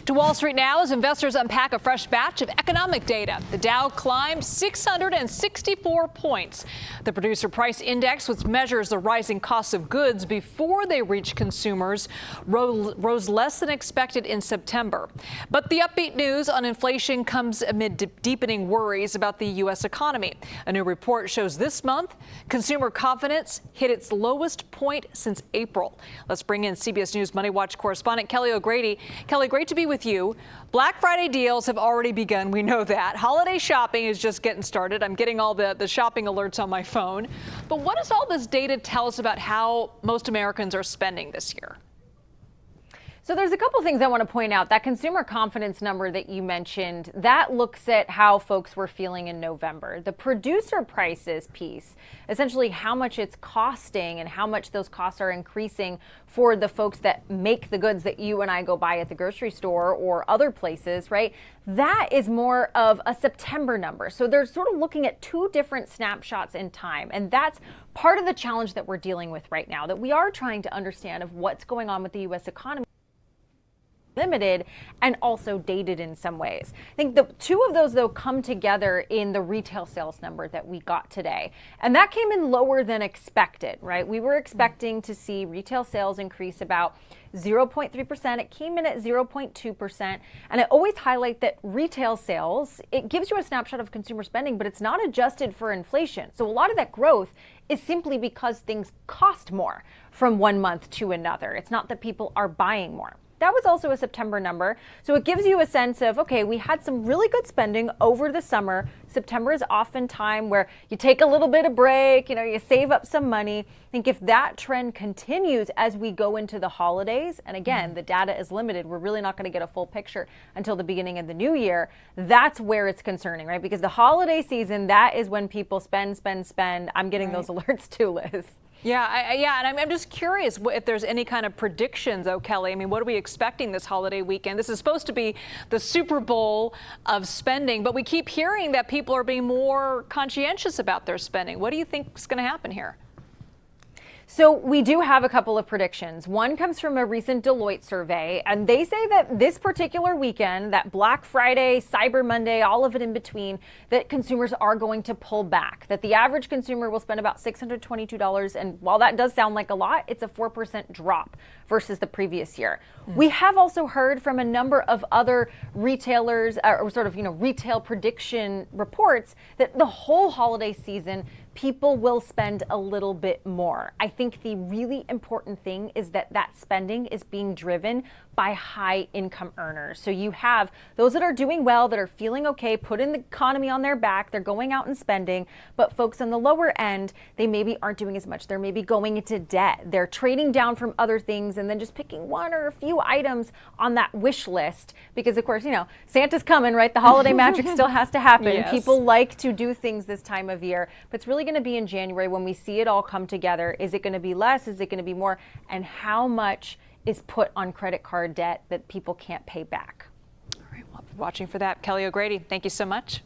To Wall Street now as investors unpack a fresh batch of economic data. The Dow climbed 664 points. The producer price index, which measures the rising costs of goods before they reach consumers, rose less than expected in September. But the upbeat news on inflation comes amid deepening worries about the U.S. economy. A new report shows this month consumer confidence hit its lowest point since April. Let's bring in CBS News MoneyWatch correspondent Kelly O'Grady. Kelly, great to be with you. Black Friday deals have already begun. We know that. Holiday shopping is just getting started. I'm getting all the shopping alerts on my phone. But what does all this data tell us about how most Americans are spending this year? So there's a couple things I want to point out. That consumer confidence number that you mentioned, that looks at how folks were feeling in November. The producer prices piece, essentially how much it's costing and how much those costs are increasing for the folks that make the goods that you and I go buy at the grocery store or other places, right? That is more of a September number. So they're sort of looking at two different snapshots in time. And that's part of the challenge that we're dealing with right now, that we are trying to understand of what's going on with the U.S. economy. Limited and also dated in some ways. I think the two of those, though, come together in the retail sales number that we got today. And that came in lower than expected, right? We were expecting to see retail sales increase about 0.3%. It came in at 0.2%. And I always highlight that retail sales, it gives you a snapshot of consumer spending, but it's not adjusted for inflation. So a lot of that growth is simply because things cost more from one month to another. It's not that people are buying more. That was also a September number. So it gives you a sense of, okay, we had some really good spending over the summer. September is often time where you take a little bit of break, you save up some money. I think if that trend continues as we go into the holidays, and again, the data is limited, we're really not going to get a full picture until the beginning of the new year. That's where it's concerning, right? Because the holiday season, that is when people spend. I'm getting those alerts too, Liz. Yeah, and I'm just curious if there's any kind of predictions, Kelly. I mean, what are we expecting this holiday weekend? This is supposed to be the Super Bowl of spending, but we keep hearing that people are being more conscientious about their spending. What do you think is going to happen here? So we do have a couple of predictions. One comes from a recent Deloitte survey, and they say that this particular weekend, that Black Friday, Cyber Monday, all of it in between, that consumers are going to pull back, that the average consumer will spend about $622. And while that does sound like a lot, it's a 4% drop versus the previous year. We have also heard from a number of other retailers or sort of, retail prediction reports that the whole holiday season, people will spend a little bit more. I think the really important thing is that spending is being driven by high income earners. So you have those that are doing well, that are feeling okay, putting the economy on their back, they're going out and spending, but folks on the lower end, they maybe aren't doing as much. They're maybe going into debt. They're trading down from other things and then just picking one or a few items on that wish list because, of course, Santa's coming, right? The holiday magic still has to happen. Yes. People like to do things this time of year, but it's really going to be in January when we see it all come together. Is it going to be less? Is it going to be more? And how much is put on credit card debt that people can't pay back? All right, well, watching for that. Kelly O'Grady, thank you so much.